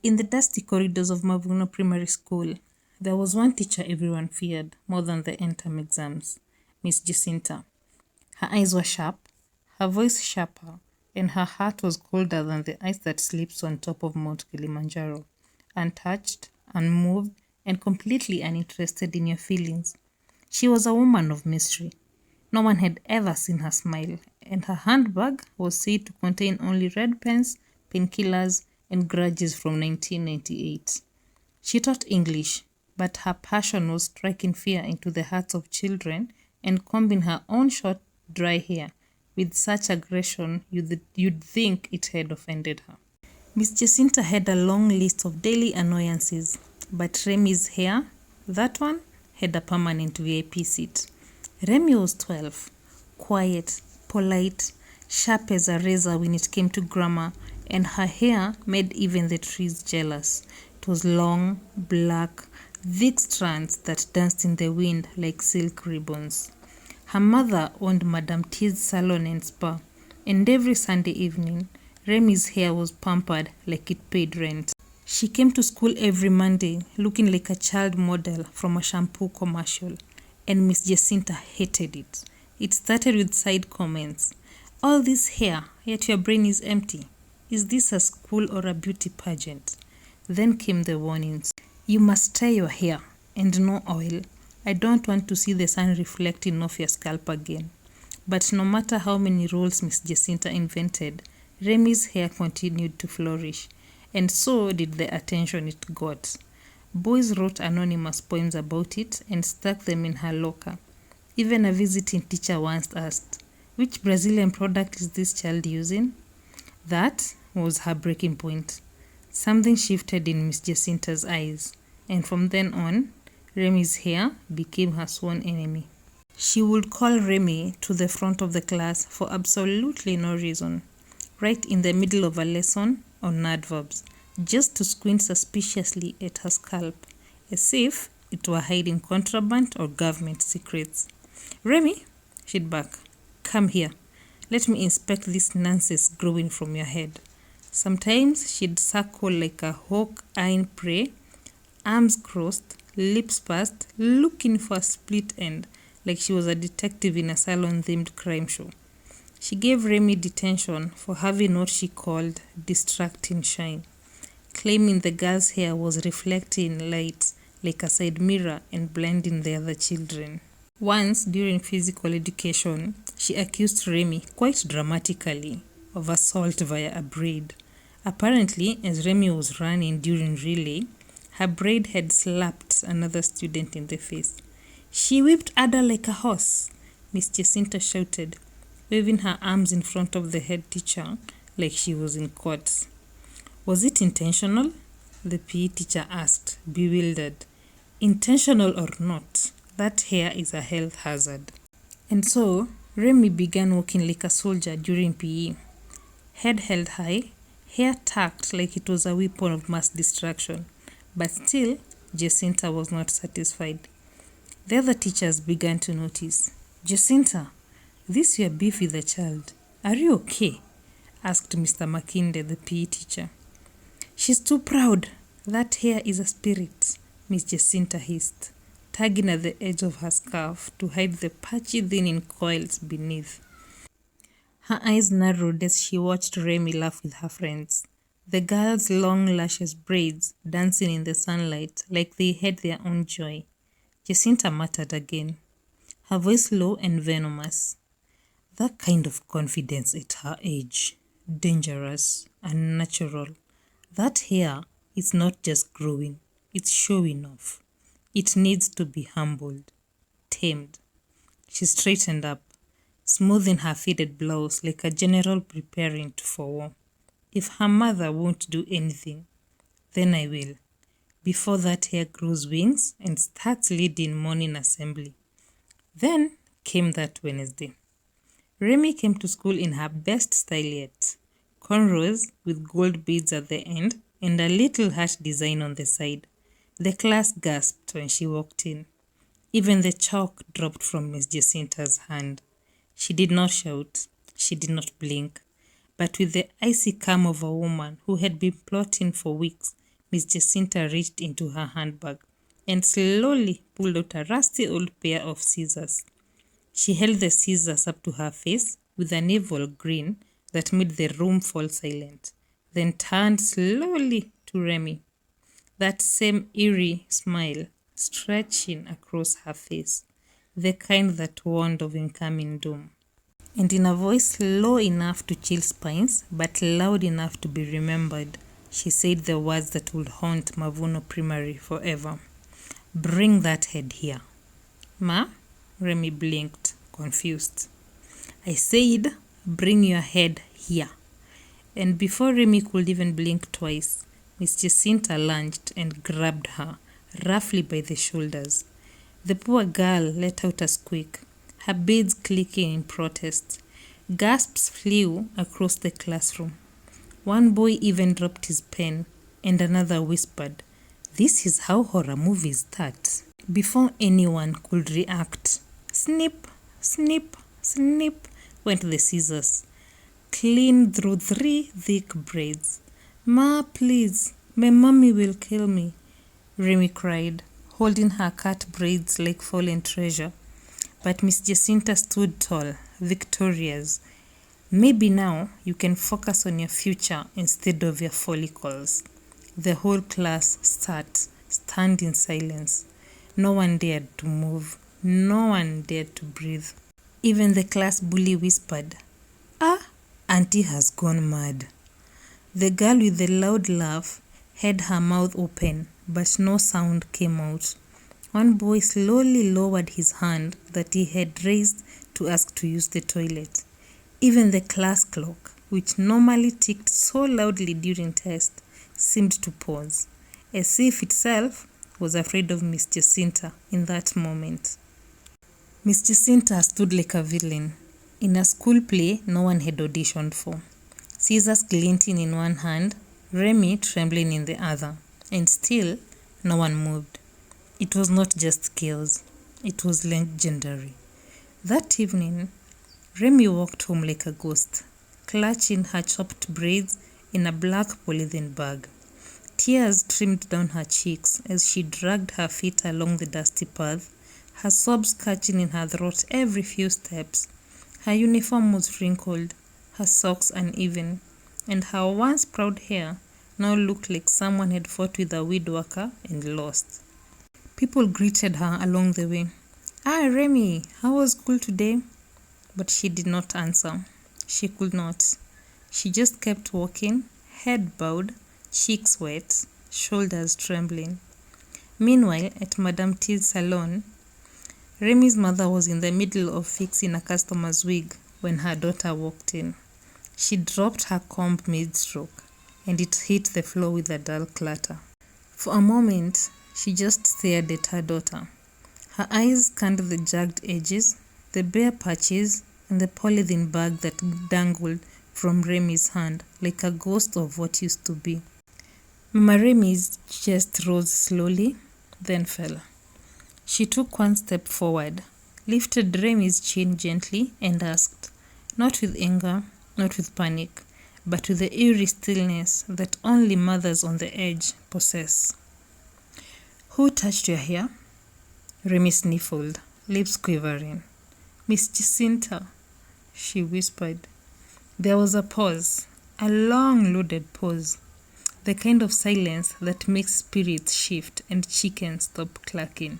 In the dusty corridors of Mavuno Primary School, there was one teacher everyone feared more than the end-term exams, Miss Jacinta. Her eyes were sharp, her voice sharper, and her heart was colder than the ice that sleeps on top of Mount Kilimanjaro, untouched, unmoved, and completely uninterested in your feelings. She was a woman of mystery. No one had ever seen her smile, and her handbag was said to contain only red pens, painkillers, and grudges from 1998. She taught English, but her passion was striking fear into the hearts of children and combing her own short, dry hair with such aggression you'd think it had offended her. Miss Jacinta had a long list of daily annoyances, but Remy's hair, that one, had a permanent VIP seat. Remy was 12, quiet, polite, sharp as a razor when it came to grammar, and her hair made even the trees jealous. It was long, black, thick strands that danced in the wind like silk ribbons. Her mother owned Madame T's salon and spa, and every Sunday evening, Remy's hair was pampered like it paid rent. She came to school every Monday looking like a child model from a shampoo commercial, and Miss Jacinta hated it. It started with side comments. All this hair, yet your brain is empty. Is this a school or a beauty pageant? Then came the warnings. You must tie your hair and no oil. I don't want to see the sun reflecting off your scalp again. But no matter how many rules Miss Jacinta invented, Remy's hair continued to flourish, and so did the attention it got. Boys wrote anonymous poems about it and stuck them in her locker. Even a visiting teacher once asked, "Which Brazilian product is this child using?" That was her breaking point. Something shifted in Miss Jacinta's eyes, and from then on, Remy's hair became her sworn enemy. She would call Remy to the front of the class for absolutely no reason, right in the middle of a lesson on adverbs, just to squint suspiciously at her scalp, as if it were hiding contraband or government secrets. "Remy," she'd bark, "come here. Let me inspect this nonsense growing from your head." Sometimes she'd circle like a hawk eyeing prey, arms crossed, lips pursed, looking for a split end, like she was a detective in a salon-themed crime show. She gave Remy detention for having what she called distracting shine, claiming the girl's hair was reflecting light like a side mirror and blinding the other children. Once, during physical education, she accused Remy, quite dramatically, of assault via a braid. Apparently, as Remy was running during relay, her braid had slapped another student in the face. "She whipped Ada like a horse," Miss Jacinta shouted, waving her arms in front of the head teacher like she was in court. "Was it intentional?" the PE teacher asked, bewildered. "Intentional or not, that hair is a health hazard." And so, Remy began walking like a soldier during PE. Head held high, hair tucked like it was a weapon of mass destruction. But still, Jacinta was not satisfied. The other teachers began to notice. "Jacinta, this your beef with the child. Are you okay?" asked Mr. Makinde, the PE teacher. "She's too proud. That hair is a spirit," Miss Jacinta hissed, tugging at the edge of her scarf to hide the patchy thinning coils beneath. Her eyes narrowed as she watched Remy laugh with her friends, the girls' long lashes braids dancing in the sunlight like they had their own joy. Jacinta muttered again, her voice low and venomous. That kind of confidence at her age, dangerous, unnatural. That hair is not just growing, it's showing off. It needs to be humbled, tamed. She straightened up, smoothing her faded blouse like a general preparing for war. If her mother won't do anything, then I will, before that hair grows wings and starts leading morning assembly. Then came that Wednesday. Remy came to school in her best style yet, cornrows with gold beads at the end and a little heart design on the side. The class gasped when she walked in. Even the chalk dropped from Miss Jacinta's hand. She did not shout, she did not blink, but with the icy calm of a woman who had been plotting for weeks Miss Jacinta reached into her handbag and slowly pulled out a rusty old pair of scissors. She held the scissors up to her face with an evil grin that made the room fall silent, then turned slowly to Remy, that same eerie smile stretching across her face, the kind that warned of incoming doom. And in a voice low enough to chill spines, but loud enough to be remembered, she said the words that would haunt Mavuno Primary forever. "Bring that head here." "Ma?" Remy blinked, confused. "I said, bring your head here." And before Remy could even blink twice, Miss Jacinta lunged and grabbed her, roughly by the shoulders. The poor girl let out a squeak, her beads clicking in protest. Gasps flew across the classroom. One boy even dropped his pen, and another whispered, "This is how horror movies start." Before anyone could react, snip, snip, snip went the scissors, clean through 3 thick braids. "Ma, please, my mommy will kill me," Remy cried, holding her cut braids like fallen treasure. But Miss Jacinta stood tall, victorious. "Maybe now you can focus on your future instead of your follicles." The whole class sat, stunned in silence. No one dared to move. No one dared to breathe. Even the class bully whispered, "Ah, Auntie has gone mad." The girl with the loud laugh had her mouth open, but no sound came out. One boy slowly lowered his hand that he had raised to ask to use the toilet. Even the class clock, which normally ticked so loudly during test, seemed to pause, as if itself was afraid of Miss Jacinta in that moment. Miss Jacinta stood like a villain in a school play no one had auditioned for. Scissors glinting in one hand, Remy trembling in the other, and still no one moved. It was not just chaos, it was legendary. That evening, Remy walked home like a ghost, clutching her chopped braids in a black polythene bag. Tears streamed down her cheeks as she dragged her feet along the dusty path, her sobs catching in her throat every few steps. Her uniform was wrinkled, her socks uneven, and her once proud hair now looked like someone had fought with a weed worker and lost. People greeted her along the way. "Ah, Remy, how was school today?" But she did not answer. She could not. She just kept walking, head bowed, cheeks wet, shoulders trembling. Meanwhile, at Madame T's salon, Remy's mother was in the middle of fixing a customer's wig when her daughter walked in. She dropped her comb mid-stroke, and it hit the floor with a dull clatter. For a moment, she just stared at her daughter. Her eyes scanned the jagged edges, the bare patches, and the polythene bag that dangled from Remy's hand like a ghost of what used to be. Mama Remy's chest rose slowly, then fell. She took one step forward, lifted Remy's chin gently, and asked, not with anger, not with panic, but with the eerie stillness that only mothers on the edge possess. "Who touched your hair?" Remy sniffled, lips quivering. "Miss Jacinta," she whispered. There was a pause, a long, loaded pause, the kind of silence that makes spirits shift and chickens stop clucking.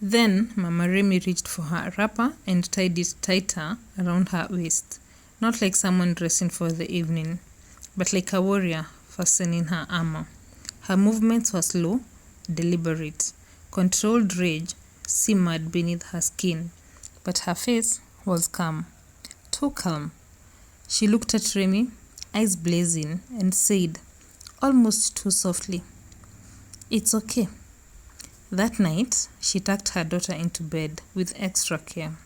Then Mama Remy reached for her wrapper and tied it tighter around her waist, not like someone dressing for the evening, but like a warrior fastening her armor. Her movements were slow, deliberate. Controlled rage simmered beneath her skin, but her face was calm, too calm. She looked at Remy, eyes blazing, and said, almost too softly, "It's okay." That night, she tucked her daughter into bed with extra care,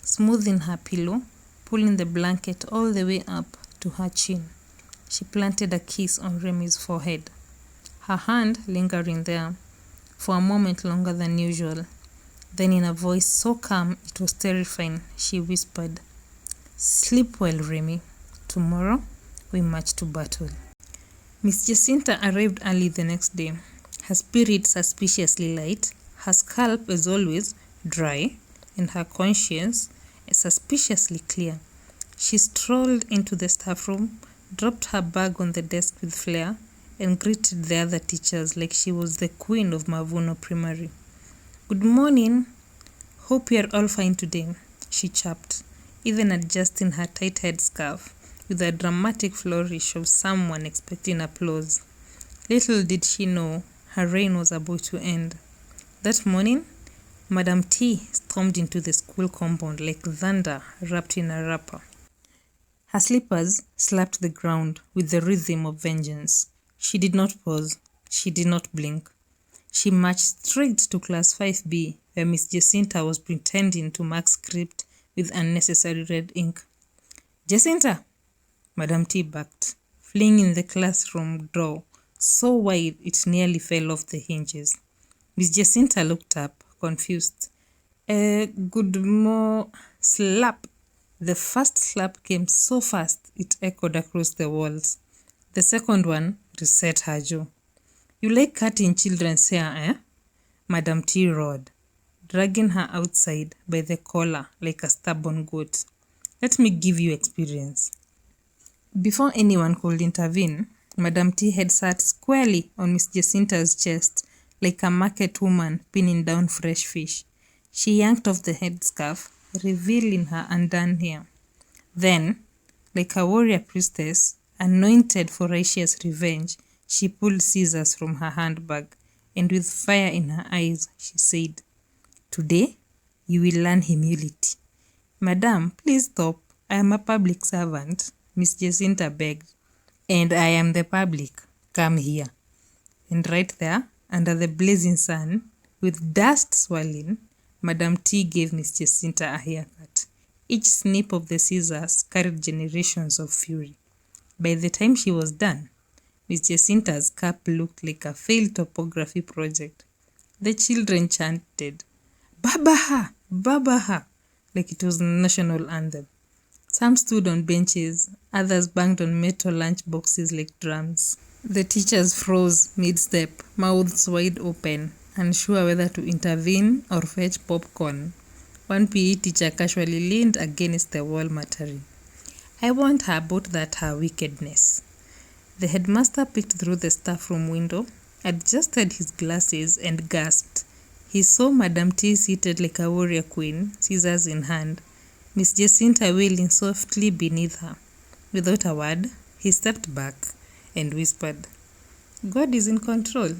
smoothing her pillow, pulling the blanket all the way up to her chin. She planted a kiss on Remy's forehead, her hand lingering there for a moment longer than usual. Then in a voice so calm it was terrifying, she whispered, "Sleep well, Remy. Tomorrow we march to battle." Miss Jacinta arrived early the next day, her spirit suspiciously light, her scalp as always dry, and her conscience suspiciously clear. She strolled into the staff room, dropped her bag on the desk with flair, and greeted the other teachers like she was the queen of Mavuno Primary. "Good morning. Hope you're all fine today," she chirped, even adjusting her tight headscarf with a dramatic flourish of someone expecting applause. Little did she know her reign was about to end. That morning, Madam T stormed into the school compound like thunder wrapped in a wrapper. Her slippers slapped the ground with the rhythm of vengeance. She did not pause. She did not blink. She marched straight to Class 5B, where Miss Jacinta was pretending to mark script with unnecessary red ink. "Jacinta!" Madam T barked, flinging the classroom door so wide it nearly fell off the hinges. Miss Jacinta looked up, confused. Good slap. The first slap came so fast it echoed across the walls. The second one reset her jaw. "You like cutting children's hair, eh?" Madam T roared, dragging her outside by the collar like a stubborn goat. "Let me give you experience." Before anyone could intervene, Madam T had sat squarely on Miss Jacinta's chest like a market woman pinning down fresh fish. She yanked off the headscarf, revealing her undone hair. Then, like a warrior priestess, anointed for righteous revenge, she pulled scissors from her handbag, and with fire in her eyes, she said, "Today, you will learn humility." "Madam, please stop. I am a public servant," Miss Jacinta begged. "And I am the public. Come here." And right there, under the blazing sun, with dust swirling, Madam T gave Miss Jacinta a haircut. Each snip of the scissors carried generations of fury. By the time she was done, Miss Jacinta's cap looked like a failed topography project. The children chanted, "Babaha! Babaha!" like it was a national anthem. Some stood on benches, others banged on metal lunch boxes like drums. The teachers froze mid-step, mouths wide open, unsure whether to intervene or fetch popcorn. One PE teacher casually leaned against the wall muttering, "I warned her about her wickedness." The headmaster peeked through the staff room window, adjusted his glasses, and gasped. He saw Madam T seated like a warrior queen, scissors in hand, Miss Jacinta wailing softly beneath her. Without a word, he stepped back and whispered, "God is in control."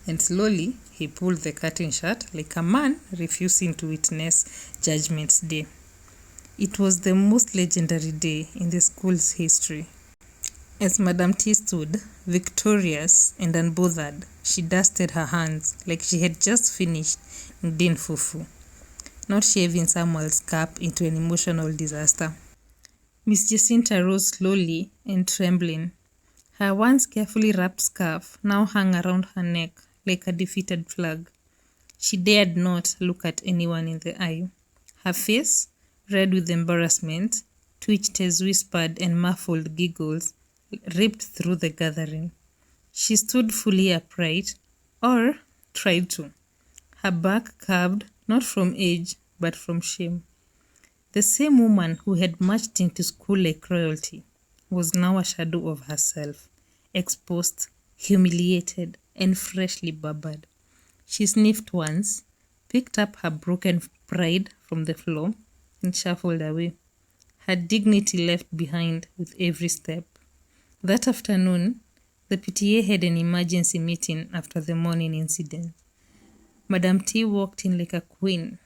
And slowly, he pulled the curtain shut like a man refusing to witness Judgment Day. It was the most legendary day in the school's history. As Madam T stood, victorious and unbothered, she dusted her hands like she had just finished Ndin Fufu, not shaving Samuel's cap into an emotional disaster. Miss Jacinta rose slowly and trembling. Her once carefully wrapped scarf now hung around her neck like a defeated flag. She dared not look at anyone in the eye. Her face, red with embarrassment, twitched as whispered and muffled giggles ripped through the gathering. She stood fully upright, or tried to, her back curved not from age but from shame. The same woman who had marched into school like royalty was now a shadow of herself, exposed, humiliated, and freshly barbered. She sniffed once, picked up her broken pride from the floor, and shuffled away, her dignity left behind with every step. That afternoon, the PTA had an emergency meeting after the morning incident. Madam T walked in like a queen.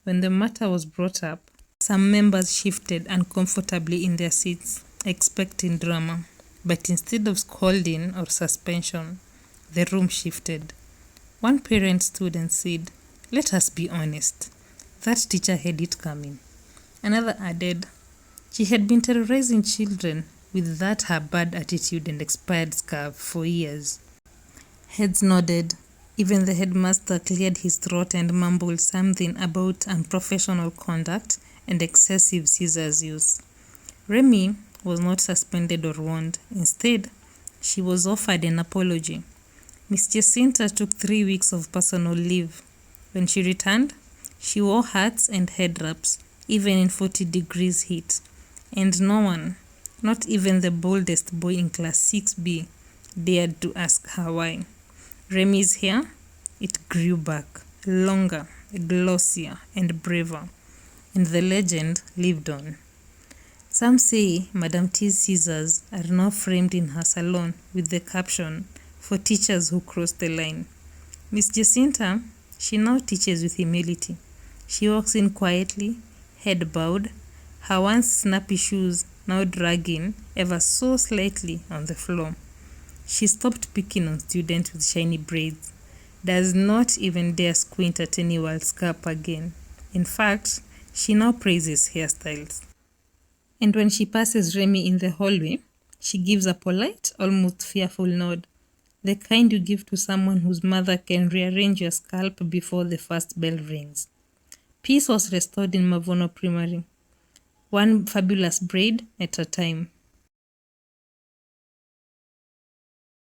When the matter was brought up, some members shifted uncomfortably in their seats, expecting drama. But instead of scolding or suspension, the room shifted. One parent stood and said, "Let us be honest. That teacher had it coming." Another added, "She had been terrorizing children with that her bad attitude and expired scarf for years." Heads nodded. Even the headmaster cleared his throat and mumbled something about unprofessional conduct and excessive scissors use. Remy was not suspended or warned. Instead, She was offered an apology. Miss Jacinta took 3 weeks of personal leave. When she returned, she wore hats and head wraps, even in 40 degrees heat. And no one, not even the boldest boy in class 6B, dared to ask her why. Remy's hair, it grew back, longer, glossier, and braver. And the legend lived on. Some say Madame T's scissors are now framed in her salon with the caption, "For teachers who cross the line." Miss Jacinta, she now teaches with humility. She walks in quietly, head bowed, her once snappy shoes now dragging ever so slightly on the floor. She stopped picking on students with shiny braids, does not even dare squint at any wild scalp again. In fact, she now praises hairstyles. And when she passes Remy in the hallway, she gives a polite, almost fearful nod, the kind you give to someone whose mother can rearrange your scalp before the first bell rings. Peace was restored in Mavono Primary, one fabulous braid at a time.